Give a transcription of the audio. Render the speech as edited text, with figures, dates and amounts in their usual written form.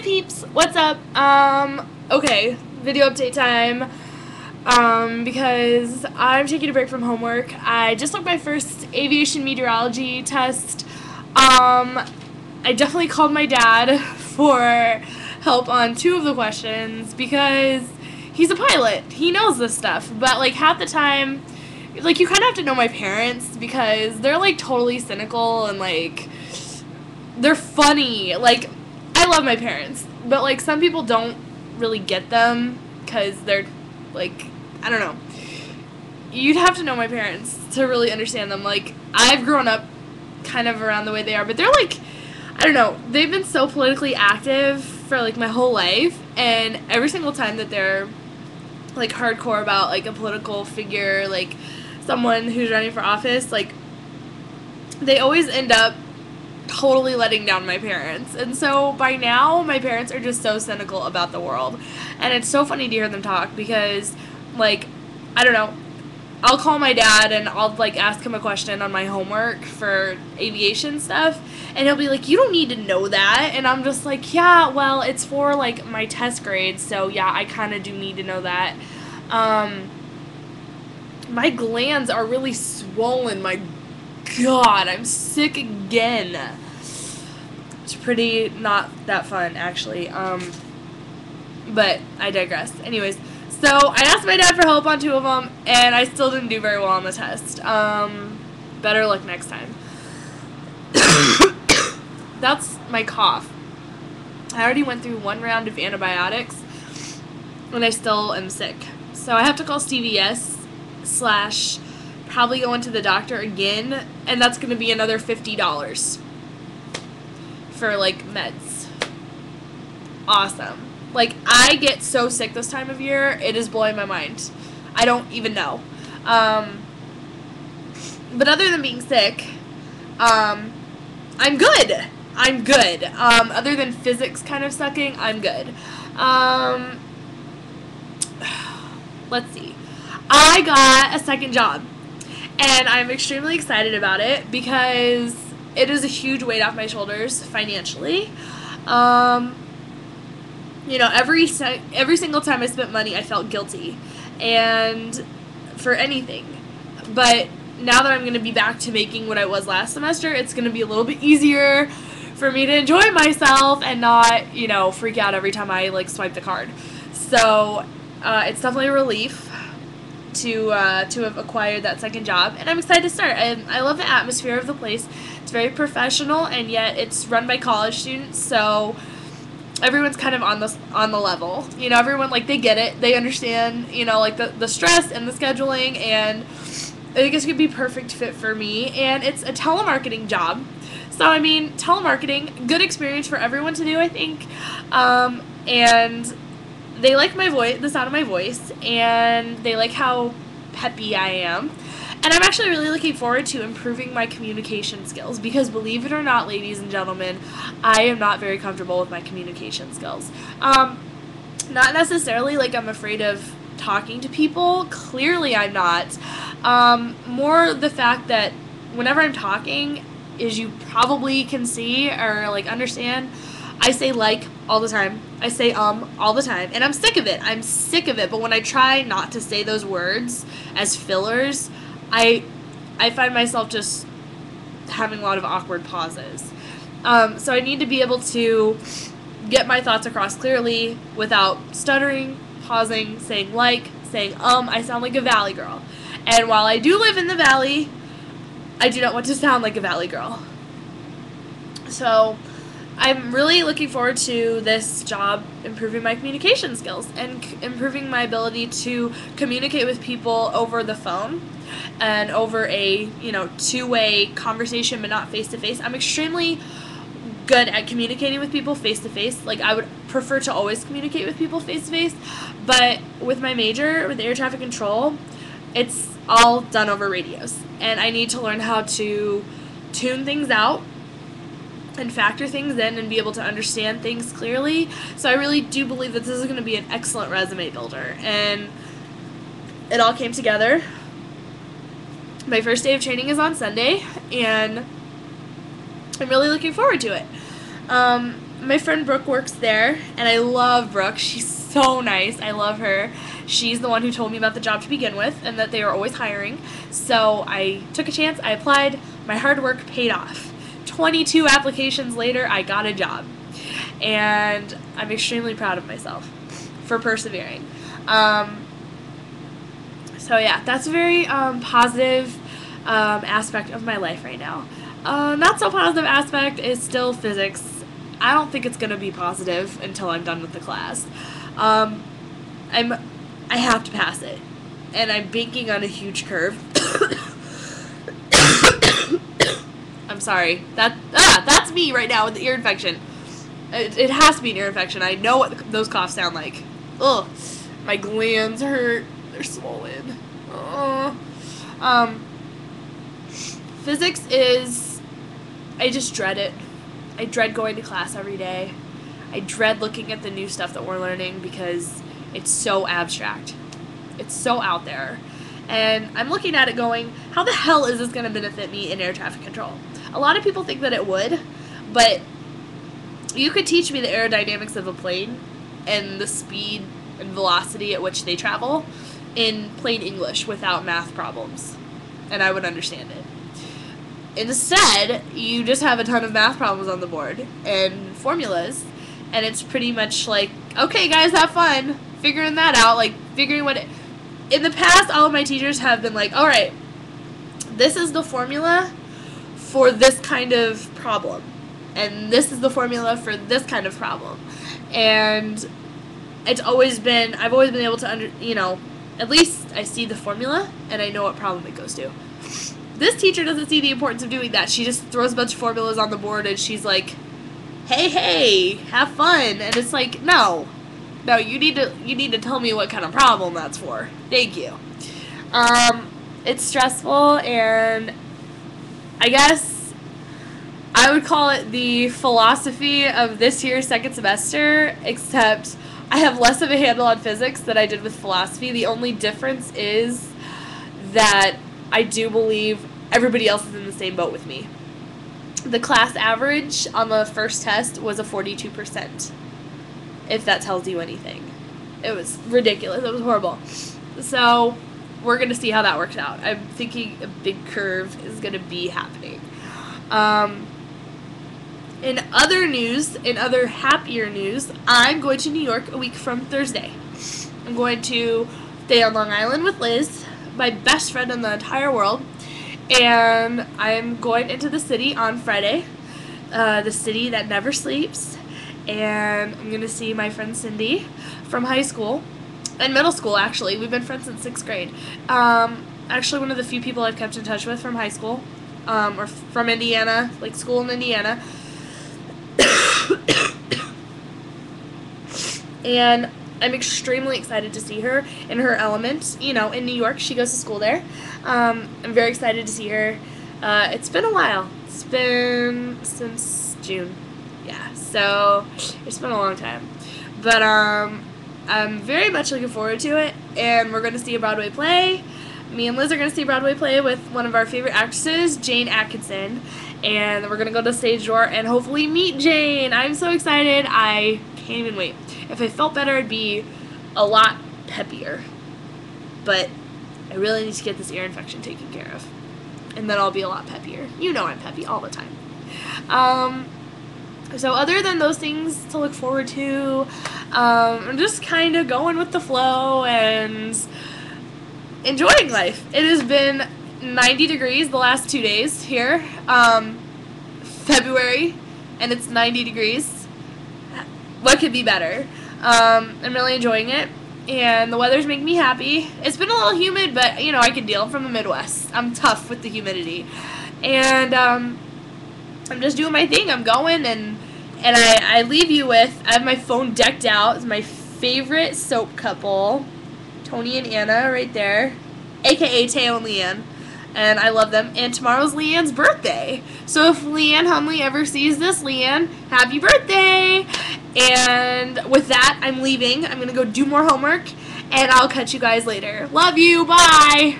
peeps, what's up? Okay, video update time. Because I'm taking a break from homework. I just took my first aviation meteorology test. I definitely called my dad for help on 2 of the questions because he's a pilot. He knows this stuff, but like half the time, like you kind of have to know my parents because they're like totally cynical and like they're funny. Like I love my parents, but like some people don't really get them because they're like, I don't know. You'd have to know my parents to really understand them. Like I've grown up kind of around the way they are, but they're like, I don't know, they've been so politically active for like my whole life, and every single time that they're like hardcore about like a political figure, like someone who's running for office, like they always end up totally letting down my parents. And so by now my parents are just so cynical about the world, and it's so funny to hear them talk because like, I don't know, I'll call my dad and I'll like ask him a question on my homework for aviation stuff, and he'll be like, you don't need to know that. And I'm just like, yeah, well, it's for like my test grades, so yeah, I kind of do need to know that. My glands are really swollen. My God, I'm sick again. It's pretty not that fun, actually. But I digress. Anyways, so I asked my dad for help on 2 of them, and I still didn't do very well on the test. Better luck next time. That's my cough. I already went through 1 round of antibiotics, and I still am sick. So I have to call CVS / probably go into the doctor again, and that's going to be another $50 for, like, meds. Awesome. Like, I get so sick this time of year, it is blowing my mind. I don't even know. But other than being sick, I'm good. I'm good. Other than physics kind of sucking, I'm good. Let's see. I got a second job, and I'm extremely excited about it because it is a huge weight off my shoulders financially. You know, every single time I spent money, I felt guilty, and for anything. But now that I'm going to be back to making what I was last semester, it's going to be a little bit easier for me to enjoy myself and not, you know, freak out every time I like swipe the card. So it's definitely a relief to have acquired that second job, and I'm excited to start. I love the atmosphere of the place. It's very professional, and yet it's run by college students, so everyone's kind of on the level. You know, everyone, like, they get it. They understand, you know, like, the stress and the scheduling, and I think it's going to be perfect fit for me. And it's a telemarketing job. So, I mean, telemarketing, good experience for everyone to do, I think. And they like my voice, the sound of my voice, and they like how peppy I am. And I'm actually really looking forward to improving my communication skills because, believe it or not, ladies and gentlemen, I am not very comfortable with my communication skills. Not necessarily like I'm afraid of talking to people. Clearly I'm not. More the fact that whenever I'm talking, as you probably can see or like understand, I say like all the time. I say all the time. And I'm sick of it. I'm sick of it. But when I try not to say those words as fillers, I find myself just having a lot of awkward pauses. So I need to be able to get my thoughts across clearly without stuttering, pausing, saying like, saying I sound like a valley girl. And while I do live in the valley, I do not want to sound like a valley girl. So I'm really looking forward to this job improving my communication skills and improving my ability to communicate with people over the phone and over a, you know, 2-way conversation, but not face-to-face. I'm extremely good at communicating with people face-to-face. Like, I would prefer to always communicate with people face-to-face, but with my major, with air traffic control, it's all done over radios, and I need to learn how to tune things out and factor things in and be able to understand things clearly. So I really do believe that this is going to be an excellent resume builder, and it all came together. My first day of training is on Sunday, and I'm really looking forward to it. my friend Brooke works there, and I love Brooke. She's so nice. I love her. She's the one who told me about the job to begin with and that they were always hiring. So I took a chance. I applied. My hard work paid off. 22 applications later, I got a job. And I'm extremely proud of myself for persevering. So yeah, that's a very positive aspect of my life right now. Not so positive aspect is still physics. I don't think it's going to be positive until I'm done with the class. I have to pass it, and I'm banking on a huge curve. I'm sorry. That's me right now with the ear infection. It has to be an ear infection. I know what those coughs sound like. Ugh, my glands hurt. They're swollen. Physics is, I just dread it. I dread going to class every day. I dread looking at the new stuff that we're learning because it's so abstract. It's so out there. And I'm looking at it going, how the hell is this going to benefit me in air traffic control? A lot of people think that it would, but you could teach me the aerodynamics of a plane and the speed and velocity at which they travel in plain English without math problems, and I would understand it. Instead, you just have a ton of math problems on the board and formulas, and it's pretty much like, okay guys, have fun figuring that out, like figuring what it... In the past, all of my teachers have been like, alright, this is the formula for this kind of problem, and this is the formula for this kind of problem, and it's always been, I've always been able to at least I see the formula and I know what problem it goes to. This teacher doesn't see the importance of doing that. She just throws a bunch of formulas on the board and she's like, hey, have fun. And it's like, no, you need to tell me what kind of problem that's for. Thank you. It's stressful, and I guess I would call it the philosophy of this year's second semester, except I have less of a handle on physics than I did with philosophy. The only difference is that I do believe everybody else is in the same boat with me. The class average on the first test was a 42%, if that tells you anything. It was ridiculous. It was horrible. So we're going to see how that works out. I'm thinking a big curve is going to be happening. In other news, in other happier news, I'm going to New York a week from Thursday. I'm going to stay on Long Island with Liz, my best friend in the entire world, and I'm going into the city on Friday, the city that never sleeps, and I'm going to see my friend Cindy from high school, and middle school actually. We've been friends since 6th grade. Actually one of the few people I've kept in touch with from high school, or from Indiana, like school in Indiana. And I'm extremely excited to see her in her element, in New York. She goes to school there. I'm very excited to see her. It's been a while. It's been since June. Yeah, so it's been a long time. But I'm very much looking forward to it, and we're going to see a Broadway play. Me and Liz are going to see a Broadway play with one of our favorite actresses, Jane Atkinson, and we're going to go to the stage door and hopefully meet Jane. I'm so excited. I can't even wait. If I felt better, I'd be a lot peppier. But I really need to get this ear infection taken care of, and then I'll be a lot peppier. You know I'm peppy all the time. So other than those things to look forward to, I'm just kind of going with the flow and enjoying life. It has been 90 degrees the last 2 days here, February, and it's 90 degrees. What could be better? I'm really enjoying it, and the weather's making me happy. It's been a little humid, but, I can deal. I'm from the Midwest. I'm tough with the humidity. And I'm just doing my thing. I'm going, and I leave you with, I have my phone decked out. It's my favorite soap couple, Tony and Anna, right there, a.k.a. Teo and Leanne. And I love them. And tomorrow's Leanne's birthday. So if Leanne Hunley ever sees this, Leanne, happy birthday! And with that, I'm leaving. I'm going to go do more homework, and I'll catch you guys later. Love you. Bye!